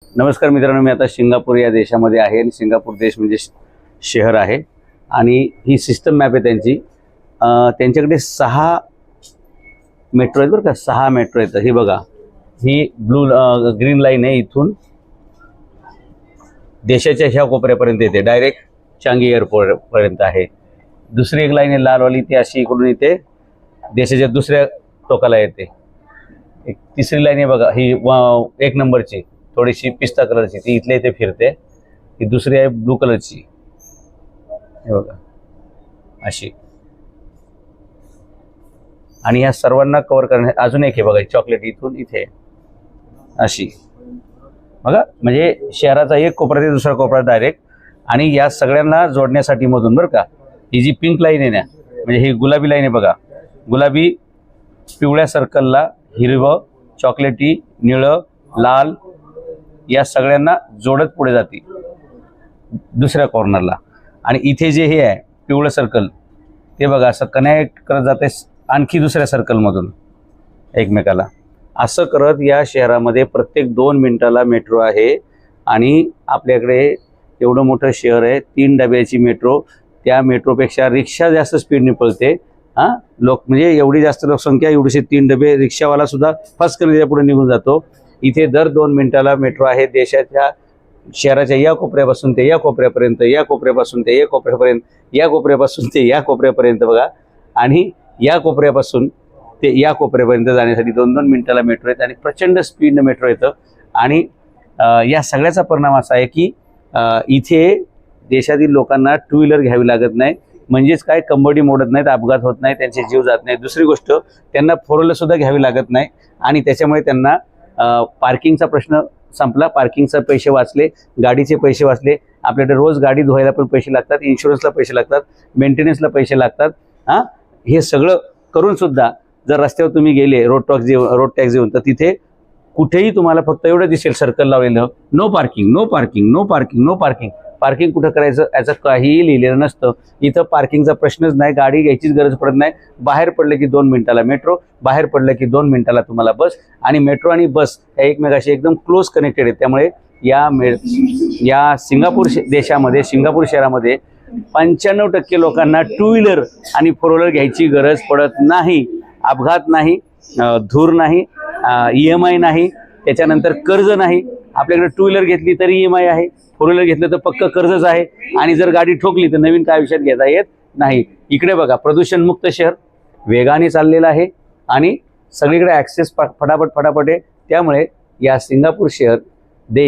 नमस्कार मित्रांनो, मी आता सिंगापूर या देशामध्ये आहे आणि सिंगापूर देश म्हणजे शहर आहे आणि ही सिस्टम मॅप आहे त्यांची। त्यांच्याकडे 6 मेट्रो आहेत बरं का, 6 मेट्रो आहेत। हे बघा, ही ग्रीन लाईन आहे, इथून देशाच्या ह्या कोपऱ्यापर्यंत येते, डायरेक्ट चांगी एअरपोर्ट पर्यंत आहे। दुसरी एक लाईन आहे लालवाली, ती अशी इकडून इथे देशाच्या दुसऱ्या टोकाला येते। एक तिसरी लाईन आहे बघा, ही 1 नंबरची, थोडीशी पिस्ता कलरची, ती इथल्या इथे फिरते। ही दुसरी आहे ब्लू कलरची, हे बघा अशी। आणि ह्या सर्वांना कव्हर करणे अजून एक आहे बघा, चॉकलेट इथून इथे अशी बघा, म्हणजे शहराचा एक कोपरा ते दुसरा कोपरा डायरेक्ट। आणि या सगळ्यांना जोडण्यासाठी मधून बरं का, ही जी पिंक लाईन आहे ना, म्हणजे ही गुलाबी लाईन आहे बघा, गुलाबी पिवळ्या सर्कलला हिरवं, चॉकलेटी, निळं, लाल या सगळ्यांना जोडत पुढे जाते दुसऱ्या कॉर्नरला। आणि इथे जे हे आहे पिवळं सर्कल, ते बघा असं कनेक्ट करत जाते आणखी दुसऱ्या सर्कलमधून एकमेकाला। असं करत या शहरामध्ये प्रत्येक 2 मिनिटाला मेट्रो आहे। आणि आपल्याकडे एवढं मोठं शहर आहे, 3 डब्याची मेट्रो, त्या मेट्रोपेक्षा रिक्षा जास्त स्पीडने पळते। लोक म्हणजे एवढी जास्त लोकसंख्या, एवढीशे 3 डबे, रिक्षावाला सुद्धा फस्कन पुढे निघून जातो। इथे दर 2 मिनिटाला मेट्रो आहे। देशाच्या शहराच्या या कोपऱ्यापासून ते या कोपऱ्यापर्यंत, या कोपऱ्यापासून ते या कोपऱ्यापर्यंत, या कोपऱ्यापासून ते या कोपऱ्यापर्यंत बघा। आणि या कोपऱ्यापासून ते या कोपऱ्यापर्यंत जाण्यासाठी 2-2 मिनिटाला मेट्रो आहेत आणि प्रचंड स्पीडनं मेट्रो येतं। आणि या सगळ्याचा परिणाम असा आहे की इथे देशातील लोकांना 2 व्हीलर घ्यावी लागत नाही, म्हणजेच काय, कंबडी मोडत नाहीत, अपघात होत नाही, त्यांचे जीव जात नाही। दुसरी गोष्ट, त्यांना 4 व्हीलर सुद्धा घ्यावी लागत नाही आणि त्याच्यामुळे त्यांना पार्किंगचा प्रश्न संपला, पार्किंगचे पैसे वाचले, गाडीचे पैसे वाचले। आपल्याकडे रोज गाडी धुवायला पण पैसे लागतात, इन्शुरन्सला पैसे लागतात, मेंटेनन्सला पैसे लागतात। हे सगळं करून सुद्धा जर रस्त्यावर तुम्ही गेले रोड टॅक्स देऊन, तर तिथे कुठेही तुम्हाला फक्त एवढं दिसेल सर्कल लावलेलं, no parking, no parking, no parking, no parking. Parking कुठं करायचं याचं काहीही लिहिलेलं नसतं। इथं पार्किंगचा प्रश्नच नाही, गाडी घ्यायचीच गरज पडत नाही। बाहेर पडलं की 2 मिनिटाला मेट्रो, बाहेर पडलं की 2 मिनिटाला तुम्हाला बस। आणि मेट्रो आणि बस ह्या एकमेकाशी एकदम क्लोज कनेक्टेड आहेत। त्यामुळे या सिंगापूर देशामध्ये, सिंगापूर शहरामध्ये 95% लोकांना 2 व्हीलर आणि 4 व्हीलर घ्यायची गरज पडत नाही। अपघात नाही, धूर नाही, EMI नाही, त्याच्यानंतर कर्ज नाही। आपल्याकडे 2 व्हीलर घेतली तरी EMI आहे, 4 व्हीलर घेतलं तर पक्क कर्जच आहे। आणि जर गाडी ठोकली तर नवीन काय आयुष्यात घेता येत नाही। इकडे बघा, प्रदूषण मुक्त शहर वेगाने चाललेलं आहे आणि सगळीकडे ॲक्सेस फटाफट आहे। त्यामुळे या सिंगापूर शहर देश